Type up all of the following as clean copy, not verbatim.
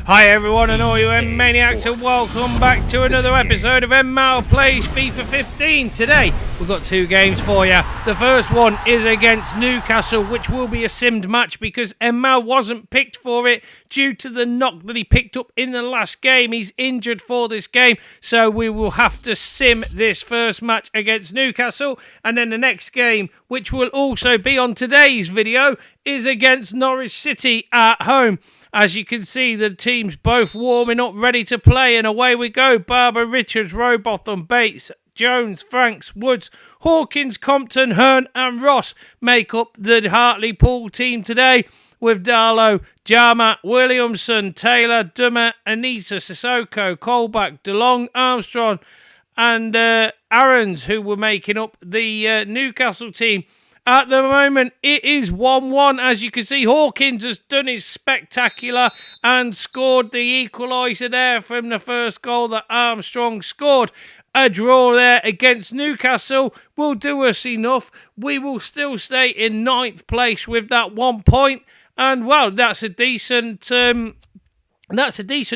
Hi everyone and all you M-Maniacs, and welcome back to another episode of En-Mao Plays FIFA 15. Today we've got two games for you. The first one is against Newcastle, which will be a simmed match because En-Mao wasn't picked for it due to the knock that he picked up in the last game. He's injured for this game, so we will have to sim this first match against Newcastle. And then the next game, which will also be on today's video, is against Norwich City at home. As you can see, the team's both warming up, ready to play, and away we go. Barber, Richards, Robotham, Bates, Jones, Franks, Woods, Hawkins, Compton, Hearn and Ross make up the Hartlepool team today, with Darlow, Jarmat, Williamson, Taylor, Dummer, Anita, Sissoko, Colback, DeLong, Armstrong and Aarons, who were making up the Newcastle team. At the moment, it is 1-1. As you can see, Hawkins has done his spectacular and scored the equaliser there from the first goal that Armstrong scored. A draw there against Newcastle will do us enough. We will still stay in 9th place with that 1 point. And, well, that's a decent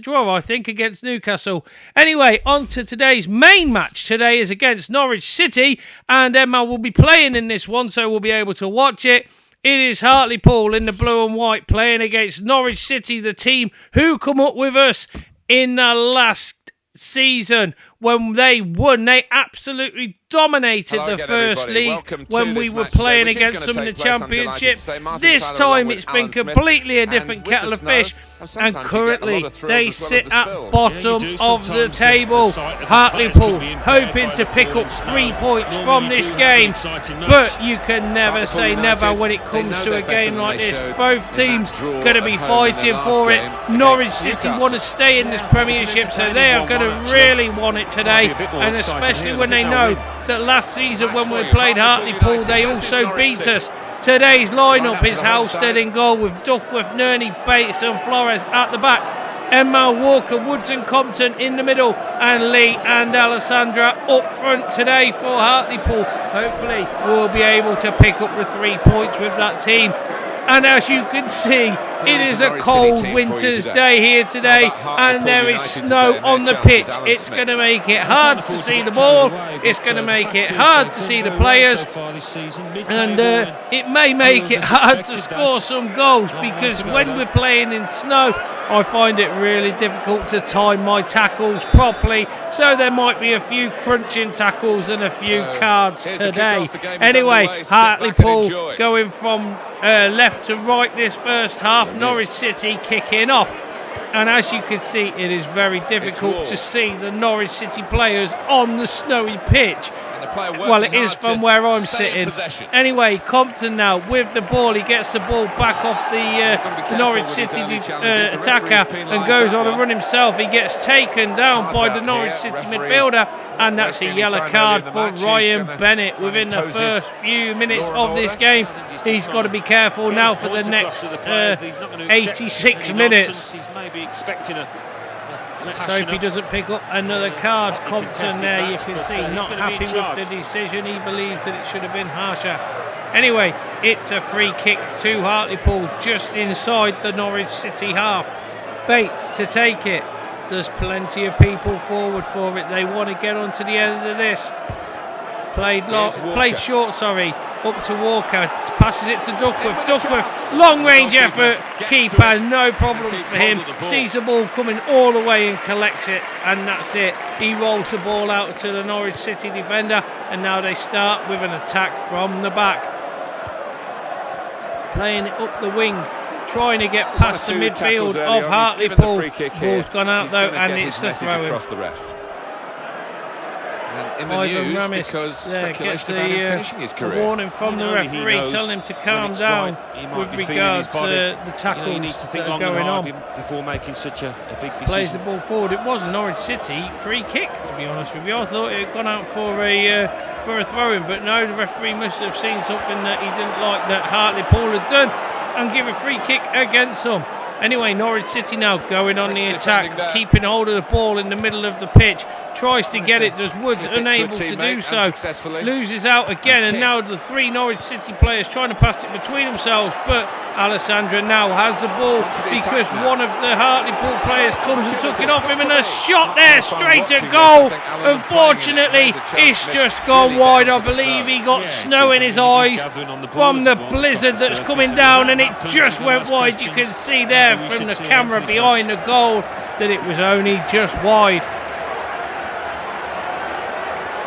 draw, I think, against Newcastle. Anyway, on to today's main match. Today is against Norwich City, and En-Mao will be playing in this one, so we'll be able to watch it. It is Hartlepool in the blue and white playing against Norwich City, the team who come up with us in the last season when they won. They absolutely dominated the first league when we were playing against them in the championship. This time it's been completely a different kettle of fish, and currently they sit at bottom of the table. Hartlepool hoping to pick up 3 points from this game, but you can never say never when it comes to a game like this. Both teams going to be fighting for it. Norwich City want to stay in this Premiership, so they are going to really want it today, and especially when they know that last season when we played Hartlepool they also beat us. Today's lineup is Halstead in goal, with Duckworth, Nerney, Bates and Flores at the back. En-Mao, Walker, Woods and Compton in the middle, and Lee and Alessandra up front today for Hartlepool. Hopefully we'll be able to pick up the 3 points with that team. And as you can see, it is a cold winter's day here today, and there is snow on the pitch. It's going to make it hard to see the ball. It's going to make it hard to see the players, and it may make it hard to score some goals, because when we're playing in snow, I find it really difficult to time my tackles properly, so there might be a few crunching tackles and a few cards today. Anyway, Hartlepool going from left to right this first half. Norwich City kicking off, and as you can see, it is very difficult to see the Norwich City players on the snowy pitch. Well, it is from where I'm sitting. Anyway, Compton now with the ball. He gets the ball back off the Norwich City attacker and goes on a run himself. He gets taken down by the Norwich City midfielder, and that's a yellow card for Ryan Bennett within the first few minutes of this game. He's got to be careful now for the next 86 minutes. Let's hope he doesn't pick up another card. Compton there, you can see, not happy with the decision. He believes that it should have been harsher. Anyway, it's a free kick to Hartlepool just inside the Norwich City half. Bates to take it. There's plenty of people forward for it. They want to get on to the end of this. Played short, up to Walker, passes it to Duckworth. Duckworth, long range effort, keeper, no problems for him. Sees the ball coming all the way and collects it, and that's it. He rolls the ball out to the Norwich City defender, and now they start with an attack from the back. Playing it up the wing, trying to get past the midfield of Hartlepool. Ball's gone out though, and it's the throw-in. In the news, because speculation about him finishing his career. A warning from the referee telling him to calm down with regards to the tackles that are going on before making such a big decision. Plays the ball forward. It was a Norwich City free kick, to be honest with you. I thought it had gone out for a throw-in, but no, the referee must have seen something that he didn't like that Hartlepool had done and give a free kick against them. Anyway, Norwich City now going on the attack, keeping hold of the ball in the middle of the pitch. Tries to get it, does Woods, unable to do so. Loses out again, and now the 3 Norwich City players trying to pass it between themselves, but Alessandra now has the ball because one of the Hartlepool players comes and took it off him, and a shot there straight at goal. Unfortunately, it's just gone wide. I believe he got snow in his eyes from the blizzard that's coming down, and it just went wide. You can see there from the camera behind the goal that it was only just wide.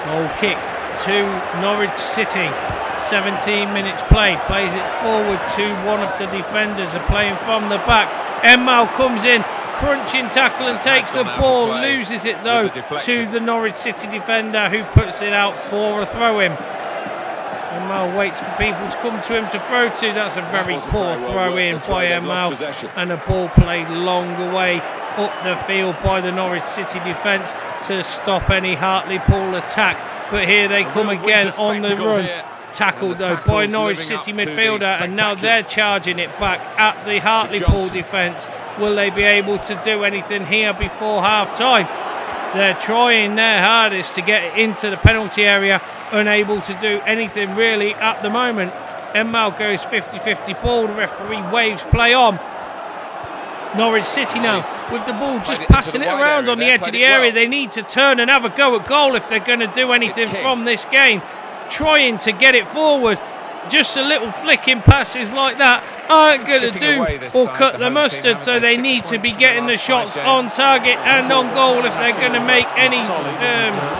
Goal kick to Norwich City. 17 minutes played. Plays it forward to one of the defenders. Are playing from the back. En-Mao comes in, crunching tackle and takes the ball. Loses it though to the Norwich City defender, who puts it out for a throw-in. En-Mao waits for people to come to him to throw to. That's a very poor throw-in by En-Mao, and a ball played long away up the field by the Norwich City defence to stop any Hartlepool attack. But here they come again on the run. Tackled though by Norwich City midfielder, and now they're charging it back at the Hartlepool defence. Will they be able to do anything here before half time? They're trying their hardest to get it into the penalty area, unable to do anything really at the moment. En-Mao goes 50-50 ball, the referee waves play on. Norwich City now with the ball, just passing it around on the edge of the area. They need to turn and have a go at goal if they're going to do anything from this game. Trying to get it forward, just a little flicking passes like that aren't going to do or cut the mustard, so they need to be getting the shots on target and on goal if they're going to make any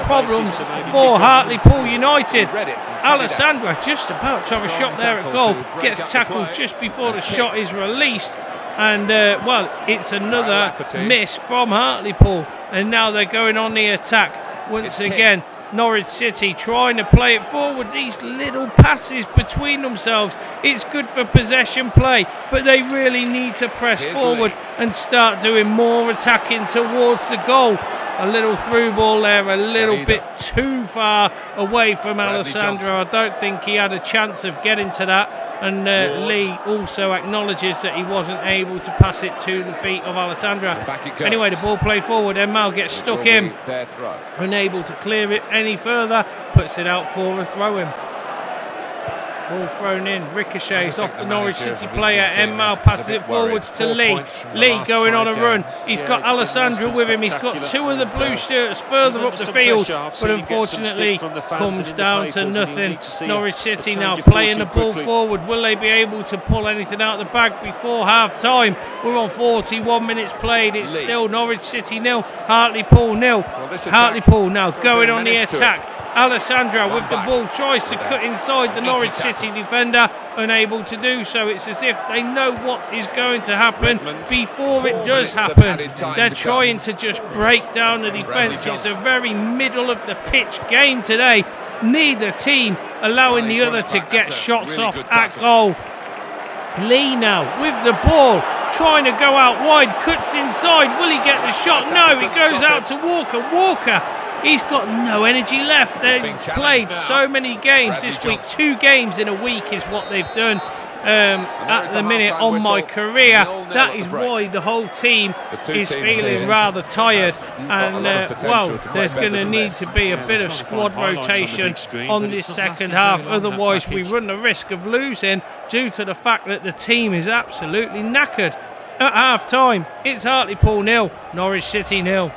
problems for Hartlepool United. Alessandra just about to have a shot there at goal, gets tackled just before the shot is released, and well, it's another miss from Hartlepool, and now they're going on the attack once again. Norwich City trying to play it forward, these little passes between themselves. It's good for possession play, but they really need to press forward and start doing more attacking towards the goal. A little through ball there, a little bit too far away from Alessandra. I don't think he had a chance of getting to that, and Lee also acknowledges that he wasn't able to pass it to the feet of Alessandra. Anyway, the ball played forward, En-Mao gets stuck in, unable to clear it any further, puts it out for a throw-in. Ball thrown in, ricochets off the Norwich City player. En-Mao passes it forwards to Lee. Lee going on a run. He's got Alessandra with him. He's got 2 of the blue shirts further up the field, but unfortunately comes down to nothing. Norwich City now playing the ball forward. Will they be able to pull anything out of the bag before half time? We're on 41 minutes played. It's still Norwich City 0, Hartlepool 0. Hartlepool now going on the attack. Alessandra with the ball tries to cut inside the Norwich City defender, unable to do so. It's as if they know what is going to happen before it does happen. They're trying to just break down the defence. It's a very middle of the pitch game today. Neither team allowing the other to get shots off at goal. Lee now with the ball, trying to go out wide, cuts inside. Will he get the shot? No, it goes out to Walker. Walker, he's got no energy left. They've played so many games this week. 2 games in a week is what they've done at the minute on my career. That is why the whole team is feeling rather tired, and well, there's going to need to be a bit of squad rotation on this second half, otherwise we run the risk of losing due to the fact that the team is absolutely knackered. At half time, it's Hartlepool 0, Norwich City 0.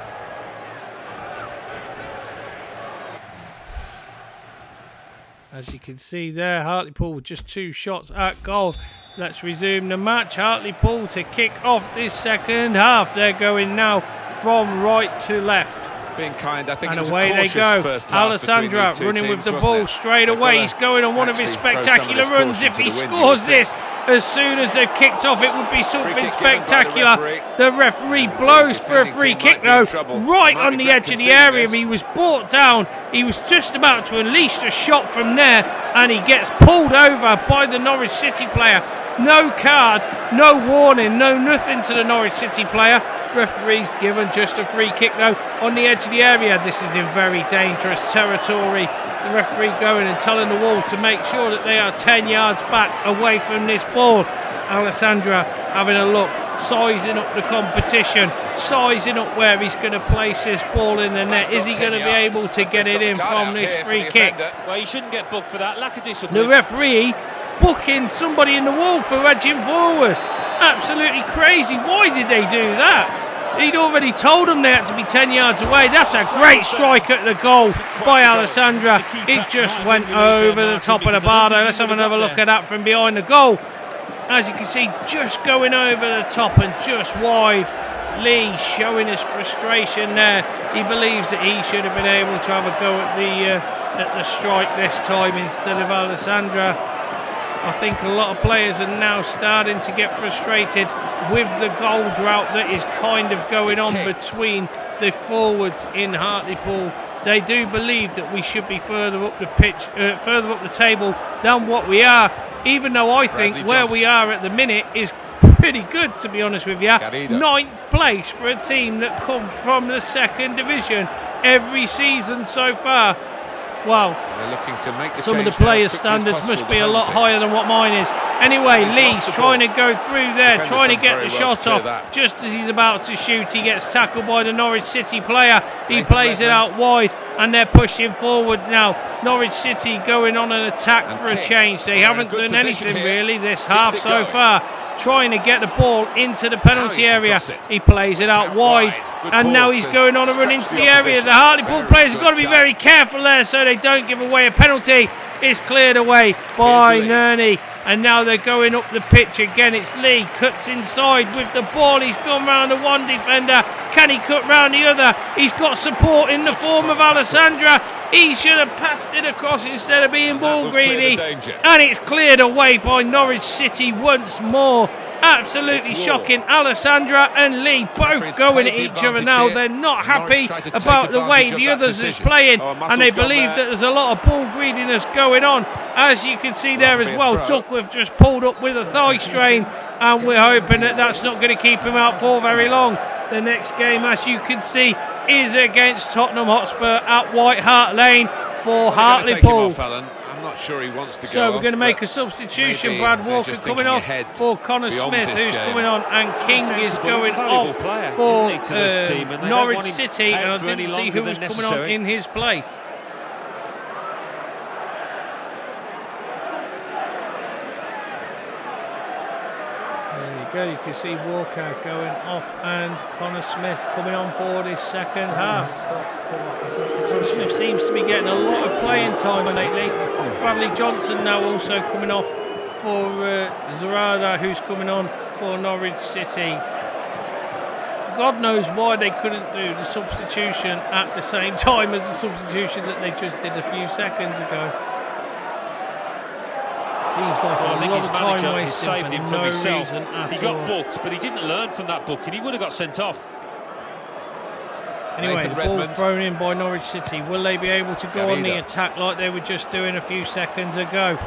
As you can see there, Hartlepool with just 2 shots at goal. Let's resume the match. Hartlepool to kick off this second half. They're going now from right to left. Being kind, I think, and away they go. Alessandra running with the ball straight away. He's going on one of his spectacular runs. If he scores this as soon as they've kicked off, it would be something spectacular. The referee blows for a free kick though, right on the edge of the area. He was brought down. He was just about to unleash a shot from there, and he gets pulled over by the Norwich City player. No card, no warning, no nothing to the Norwich City player. Referee's given just a free kick though on the edge of the area. This is in very dangerous territory. The referee going and telling the wall to make sure that they are 10 yards back away from this ball. Alessandra having a look sizing up the competition, sizing up where he's going to place this ball in the net. Is he going to be able to get it in from this free kick? Well, he shouldn't get booked for that. Lack of discipline. The referee booking somebody in the wall for edging forward. Absolutely crazy. Why did they do that? He'd already told them they had to be 10 yards away. That's a great strike at the goal by Alessandra. It just went over the top of the bar though. Let's have another look at that from behind the goal. As you can see, just going over the top and just wide. Lee showing his frustration there. He believes that he should have been able to have a go at the strike this time instead of Alessandra. I think a lot of players are now starting to get frustrated with the goal drought that is kind of going on between the forwards in Hartlepool. They do believe that we should be further up the pitch, further up the table than what we are, even though I think where we are at the minute is pretty good, to be honest with you. 9th place for a team that come from the 2nd division every season so far. Wow, some of the players' standards must be a lot higher than what mine is. Anyway, Lee's trying to go through there, trying to get the shot off. Just as he's about to shoot, he gets tackled by the Norwich City player. He plays it out wide, and they're pushing forward now. Norwich City going on an attack for a change. They haven't done anything really this half so far. Trying to get the ball into the penalty area. He plays it out wide, and now he's going on a run into the area. The Hartlepool players have got to be very careful there so they don't give away a penalty. It's cleared away by Nerney, and now they're going up the pitch again. It's Lee, cuts inside with the ball. He's gone round the one defender. Can he cut round the other? He's got support in the form of Alessandra. He should have passed it across instead of being ball greedy. And it's cleared away by Norwich City once more. Absolutely shocking. Alessandra and Lee both going at each other now. They're not happy about the way the others is playing, and they believe that there's a lot of ball greediness going on. As you can see there as well, Duckworth just pulled up with a thigh strain, and we're hoping that that's not going to keep him out for very long. The next game, as you can see, is against Tottenham Hotspur at White Hart Lane for Hartlepool. I'm not sure he wants to so we're going to make a substitution. Brad Walker coming off for Connor Smith, who's coming on, and King is going off for Norwich City, and I didn't see who was coming on in his place. You can see Walker going off and Connor Smith coming on for this second half. Connor Smith seems to be getting a lot of playing time lately. Bradley Johnson now also coming off for Zarada, who's coming on for Norwich City. God knows why they couldn't do the substitution at the same time as the substitution that they just did a few seconds ago. Seems like a lot of time wasting for no reason at all. He got booked, but he didn't learn from that booking. He would have got sent off. Anyway, the ball thrown in by Norwich City. Will they be able to go on the attack like they were just doing a few seconds ago?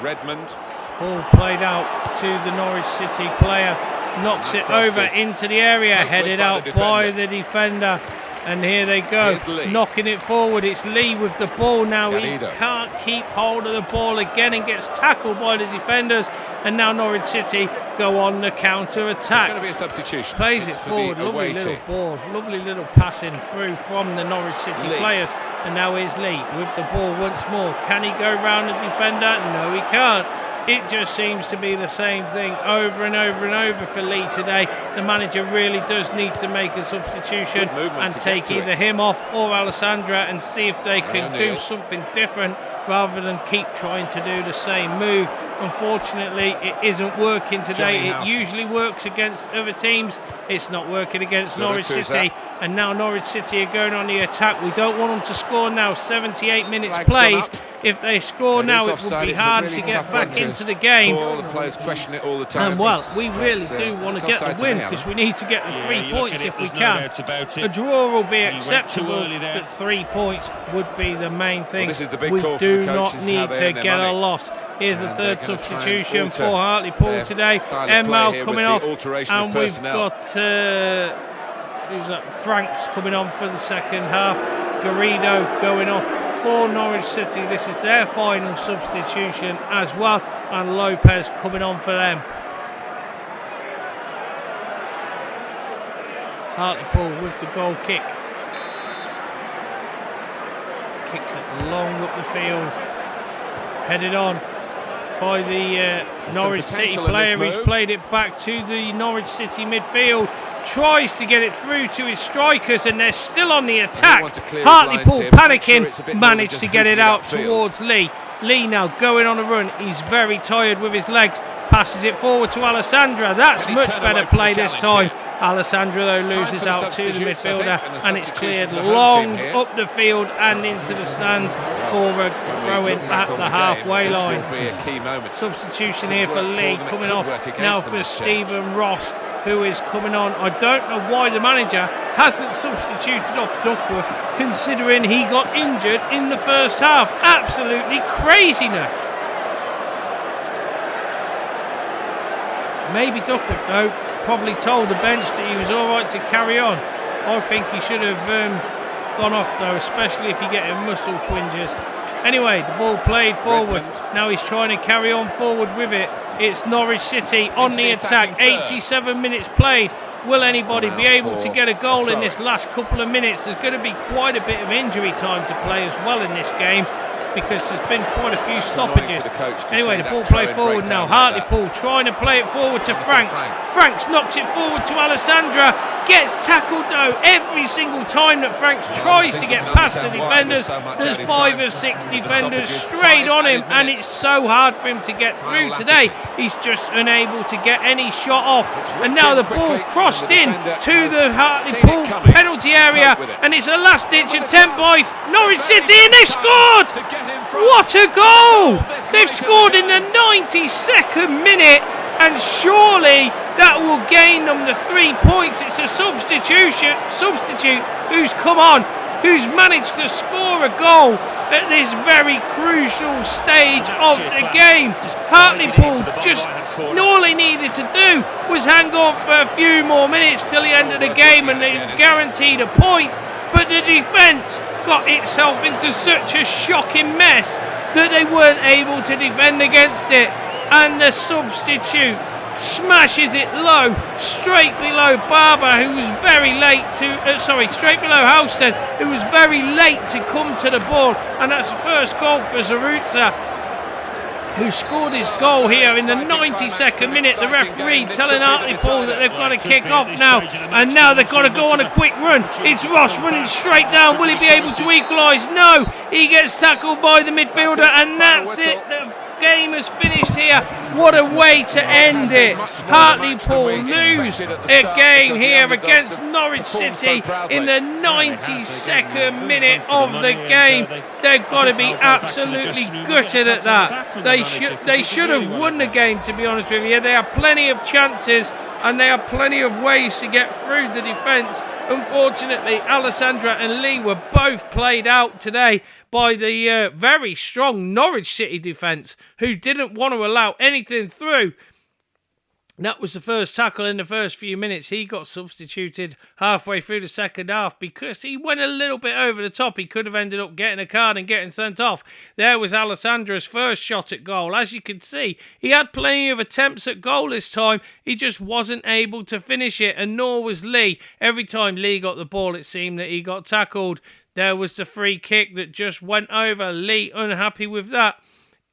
Redmond. Ball played out to the Norwich City player. Knocks it over into the area, headed out by the defender. And here they go, knocking it forward. It's Lee with the ball now. He can't keep hold of the ball again and gets tackled by the defenders. And now Norwich City go on the counter-attack. It's going to be a substitution. Plays it forward, lovely little ball, lovely little passing through from the Norwich City players. And now here's Lee with the ball once more. Can he go round the defender? No, he can't. It just seems to be the same thing over and over and over for Lee today. The manager really does need to make a substitution and take either him off or Alessandra and see if they can do something different rather than keep trying to do the same move. Unfortunately, it isn't working today. It usually works against other teams. It's not working against Norwich City. And now Norwich City are going on the attack. We don't want them to score now. 78 minutes played. If they score now, it would be hard to get back into the game. The players question it all the time. And well, we really do want to get the win because we need to get the 3 points if we can. A draw will be acceptable, but 3 points would be the main thing. We do not need to get a loss. Here's the third substitution for Hartlepool today. En-Mao coming off, and we've got who's that? Franks coming on for the second half. Garrido going off for Norwich City. This is their final substitution as well, and Lopez coming on for them. Hartlepool with the goal kick. Kicks it long up the field. Headed on by the Norwich City player who's played it back to the Norwich City midfield. Tries to get it through to his strikers, and they're still on the attack. Hartlepool panicking, managed to get it out towards Lee. Lee now going on a run. He's very tired with his legs. Passes it forward to Alessandra. That's much better play this time. Alessandra, though, loses out to the midfielder, and it's cleared long up the field and into the stands for a throw-in at the halfway line. Substitution here for Lee, coming off now for Stephen Ross, who is coming on. I don't know why the manager hasn't substituted off Duckworth, considering he got injured in the first half. Absolutely craziness. Maybe Duckworth, though, probably told the bench that he was all right to carry on. I think he should have gone off, though, especially if you get muscle twinges. Anyway, the ball played forward. Now he's trying to carry on forward with it. It's Norwich City on the attack. 87 minutes played. Will anybody be able to get a goal in this last couple of minutes? There's going to be quite a bit of injury time to play as well in this game, because there's been quite a few stoppages. Anyway, the ball played forward now. Hartlepool trying to play it forward to Franks. Franks knocks it forward to Alessandra. Gets tackled, though, every single time that Franks tries to get past the defenders. There's 5 or 6 defenders straight on him, and it's so hard for him to get through today. He's just unable to get any shot off. And now the ball crossed in to the Hartlepool penalty area, and it's a last-ditch attempt by Norwich City, and they scored! What a goal! They've scored in the 92nd minute, and surely that will gain them the 3 points. It's a substitute who's come on, who's managed to score a goal at this very crucial stage of the game. Hartlepool, just all they needed to do was hang on for a few more minutes till the end of the game, and they guaranteed a point. But the defence got itself into such a shocking mess that they weren't able to defend against it. And the substitute smashes it low, straight below Barber, who was very late to... straight below Houston, who was very late to come to the ball. And that's the first goal for Zarutza, who scored his goal here in the 92nd minute. The referee telling Hartlepool that they've got to kick off now, and now they've got to go on a quick run. It's Ross running straight down. Will he be able to equalise? No, he gets tackled by the midfielder, and that's it. The game has finished here. What a way to end it. Hartlepool lose a game here against Norwich City in the 92nd minute of the game. They've got to be absolutely gutted at that. They should have won the game, to be honest with you. They have plenty of chances, and they have plenty of ways to get through the defence. Unfortunately, Alessandra and Lee were both played out today by the very strong Norwich City defence, who didn't want to allow anything through. That was the first tackle in the first few minutes. He got substituted halfway through the second half because he went a little bit over the top. He could have ended up getting a card and getting sent off. There was Alessandra's first shot at goal. As you can see, he had plenty of attempts at goal this time. He just wasn't able to finish it, and nor was Lee. Every time Lee got the ball, it seemed that he got tackled. There was the free kick that just went over. Lee unhappy with that.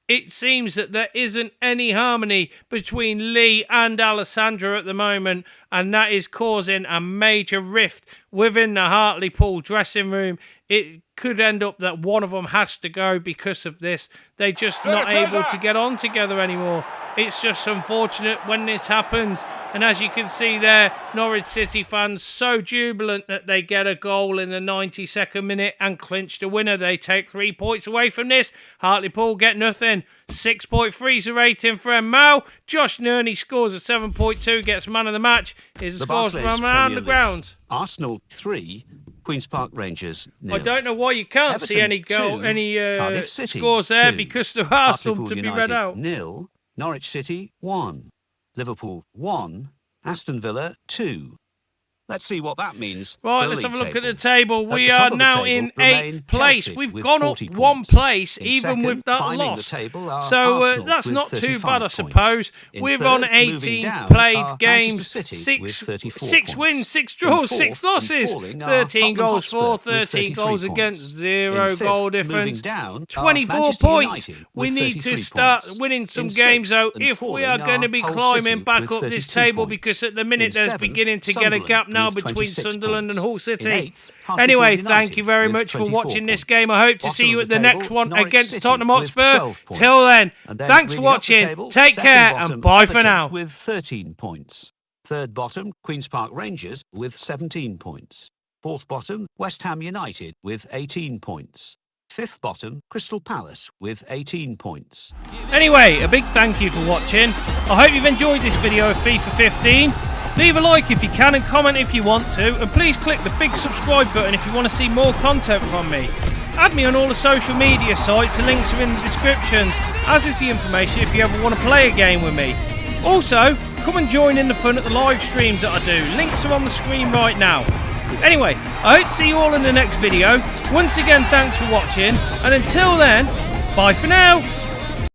It seems that there isn't any harmony between Lee and Alessandra at the moment, and that is causing a major rift within the Hartlepool dressing room. It could end up that one of them has to go because of this. They're just not able to get on together anymore. It's just unfortunate when this happens. And as you can see there, Norwich City fans so jubilant that they get a goal in the 92nd minute and clinch the winner. They take 3 points away from this. Hartlepool get nothing. 6.3 rating for En-Mao. Josh Nerney scores a 7.2, gets man of the match. Here's the scores from around the grounds. Arsenal 3, Queen's Park Rangers 0. I don't know why you can't Everton see any 2, scores there 2, because there are some Hartlepool to be United read out. 0, Norwich City 1, Liverpool 1, Aston Villa 2. Let's see what that means. Right, let's have a look at the table. We are now in 8th place. We've gone up 1 place, even with that loss. So that's not too bad, I suppose. We've on 18 played games, 6 wins, 6 draws, 6 losses, 13 goals for, 13 goals against, 0 goal difference, 24 points. We need to start winning some games, though, if we are going to be climbing back up this table, because at the minute there's beginning to get a gap now between Sunderland and Hull City. Anyway, thank you very much for watching this game. I hope to see you at the next one against Tottenham Hotspur. Till then, thanks for watching. Take care and bye for now. With 13 points. Third bottom, Queen's Park Rangers with 17 points. Fourth bottom, West Ham United with 18 points. Fifth bottom, Crystal Palace with 18 points. Anyway, a big thank you for watching. I hope you've enjoyed this video of FIFA 15. Leave a like if you can and comment if you want to, and please click the big subscribe button if you want to see more content from me. Add me on all the social media sites, the links are in the descriptions, as is the information if you ever want to play a game with me. Also, come and join in the fun at the live streams that I do. Links are on the screen right now. Anyway, I hope to see you all in the next video. Once again, thanks for watching, and until then, bye for now.